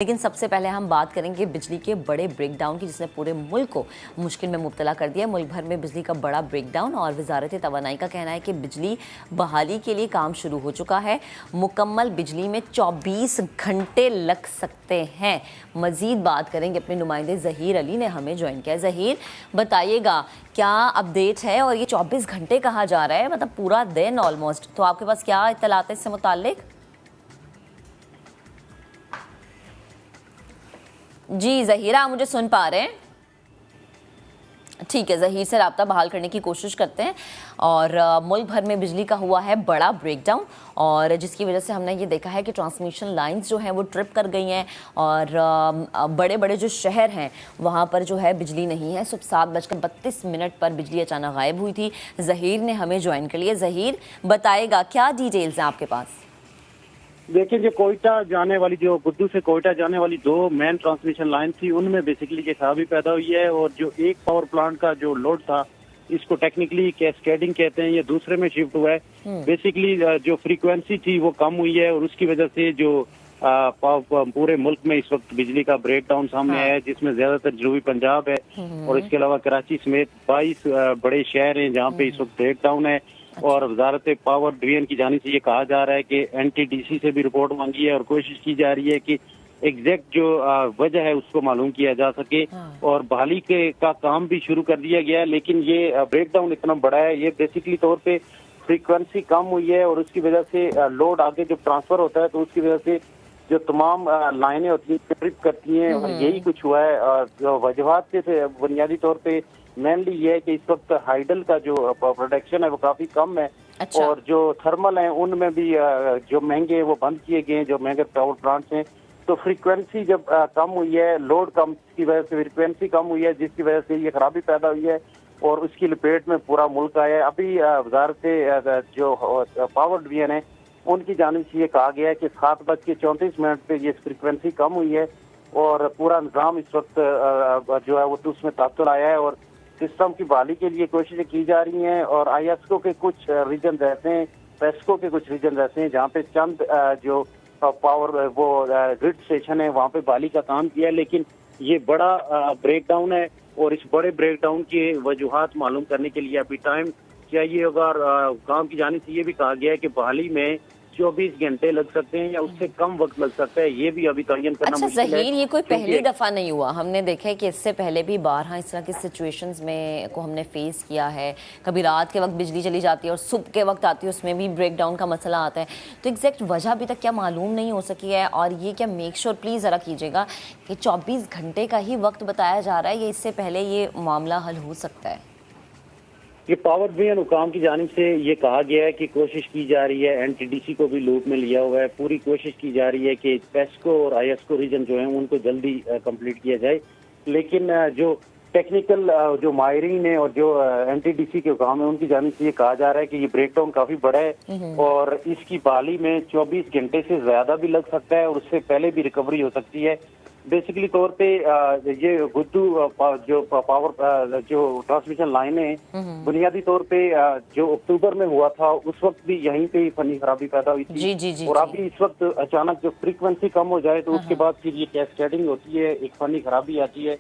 लेकिन सबसे पहले हम बात करेंगे बिजली के बड़े ब्रेकडाउन की, जिसने पूरे मुल्क को मुश्किल में मुब्तला कर दिया। मुल्क भर में बिजली का बड़ा ब्रेकडाउन और वजारत तवानाई का कहना है कि बिजली बहाली के लिए काम शुरू हो चुका है। मुकम्मल बिजली में 24 घंटे लग सकते हैं। मजीद बात करेंगे, अपने नुमाइंदे ज़हीर अली ने हमें ज्वाइन किया। ज़हीर, बताइएगा क्या अपडेट है और ये 24 घंटे कहा जा रहा है, मतलब पूरा दिन ऑलमोस्ट, तो आपके पास क्या इत्तलात है इससे मुताल्लिक? जी ज़हीरा, आप मुझे सुन पा रहे हैं? ठीक है, ज़हीर से रब्ता बहाल करने की कोशिश करते हैं। और मुल्क भर में बिजली का हुआ है बड़ा ब्रेकडाउन, और जिसकी वजह से हमने ये देखा है कि ट्रांसमिशन लाइंस जो हैं वो ट्रिप कर गई हैं, और बड़े बड़े जो शहर हैं वहाँ पर जो है बिजली नहीं है। सुबह 7:32 पर बिजली अचानक गायब हुई थी। ज़हीर ने हमें ज्वाइन कर लिया। ज़हीर, बताएगा क्या डिटेल्स हैं आपके पास? देखिए, जो कोयटा जाने वाली, जो गुद्दू से कोयटा जाने वाली दो मेन ट्रांसमिशन लाइन थी, उनमें बेसिकली ये खराबी पैदा हुई है। और जो एक पावर प्लांट का जो लोड था, इसको टेक्निकली कैस्केडिंग कहते हैं, ये दूसरे में शिफ्ट हुआ है। बेसिकली जो फ्रीक्वेंसी थी वो कम हुई है, और उसकी वजह से जो पूरे मुल्क में इस वक्त बिजली का ब्रेकडाउन सामने आया है, जिसमें ज्यादातर जनूबी पंजाब है और इसके अलावा कराची समेत 22 बड़े शहर हैं जहाँ पे इस वक्त ब्रेकडाउन है। और वजारत पावर डिवीजन की जानिब से ये कहा जा रहा है कि NTDC से भी रिपोर्ट मांगी है और कोशिश की जा रही है कि एग्जैक्ट जो वजह है उसको मालूम किया जा सके। और बहाली का काम भी शुरू कर दिया गया है, लेकिन ये ब्रेकडाउन इतना बड़ा है, ये बेसिकली तौर पे फ्रीक्वेंसी कम हुई है और उसकी वजह से लोड आगे जो ट्रांसफर होता है तो उसकी वजह से जो तमाम लाइनें होती हैं ट्रिप करती हैं, और यही कुछ हुआ है। और जो वजूहात से बुनियादी तौर पे मेनली ये है कि इस वक्त हाइडल का जो प्रोडक्शन है वो काफी कम है। अच्छा। और जो थर्मल हैं उनमें भी जो महंगे वो बंद किए गए हैं, जो महंगे पावर प्लांट्स हैं। तो फ्रीक्वेंसी जब कम हुई है, लोड कम की वजह से फ्रीक्वेंसी कम हुई है, जिसकी वजह से ये खराबी पैदा हुई है और उसकी लपेट में पूरा मुल्क आया है। अभी वजारत जो पावर डिवीजन है उनकी जानिब से ये कहा गया है कि 7:34 पे ये फ्रीक्वेंसी कम हुई है और पूरा निज़ाम इस वक्त जो है वो तो उसमें तातुल आया है और सिस्टम की बहाली के लिए कोशिशें की जा रही हैं। और ISO के कुछ रीजन रहते हैं, पेस्को के कुछ रीजन रहते हैं जहाँ पे चंद जो पावर वो ग्रिड स्टेशन है वहाँ पे बहाली का काम किया है। लेकिन ये बड़ा ब्रेकडाउन है और इस बड़े ब्रेकडाउन के वजूहात मालूम करने के लिए अभी टाइम चाहिए होगा। और काम की जानिब से ये भी कहा गया है कि बहाली में 24 घंटे लग सकते हैं या उससे कम वक्त लग सकता है, ये भी अभी तयन करना मुश्किल है। अच्छा ज़हीर, ये कोई पहली दफ़ा नहीं हुआ, हमने देखा है कि इससे पहले भी बारहा इस तरह की सिचुएशंस में को हमने फेस किया है। कभी रात के वक्त बिजली चली जाती है और सुबह के वक्त आती है, उसमें भी ब्रेकडाउन का मसला आता है। तो एग्जैक्ट वजह अभी तक क्या मालूम नहीं हो सकी है, और ये क्या मेक श्योर प्लीज़ ज़रा कीजिएगा कि 24 घंटे का ही वक्त बताया जा रहा है, या इससे पहले ये मामला हल हो सकता है? ये पावर डिवीजन हुकाम की जानिब से ये कहा गया है कि कोशिश की जा रही है, NTDC को भी लूप में लिया हुआ है, पूरी कोशिश की जा रही है कि पेस्को और ISO रीजन जो है उनको जल्दी कंप्लीट किया जाए। लेकिन जो टेक्निकल जो माहिरीन है और जो NTDC के हुकाम है उनकी जानिब से ये कहा जा रहा है कि ये ब्रेकडाउन काफी बड़ा है और इसकी बहाली में 24 घंटे से ज्यादा भी लग सकता है और उससे पहले भी रिकवरी हो सकती है। बेसिकली तौर पे ये गुद्दू जो पावर जो ट्रांसमिशन लाइन है बुनियादी तौर पे जो अक्टूबर में हुआ था उस वक्त भी यहीं पे फनी खराबी पैदा हुई थी। जी, और अभी इस वक्त अचानक जो फ्रीक्वेंसी कम हो जाए तो उसके बाद फिर ये कैस्केडिंग होती है, एक फनी खराबी आती है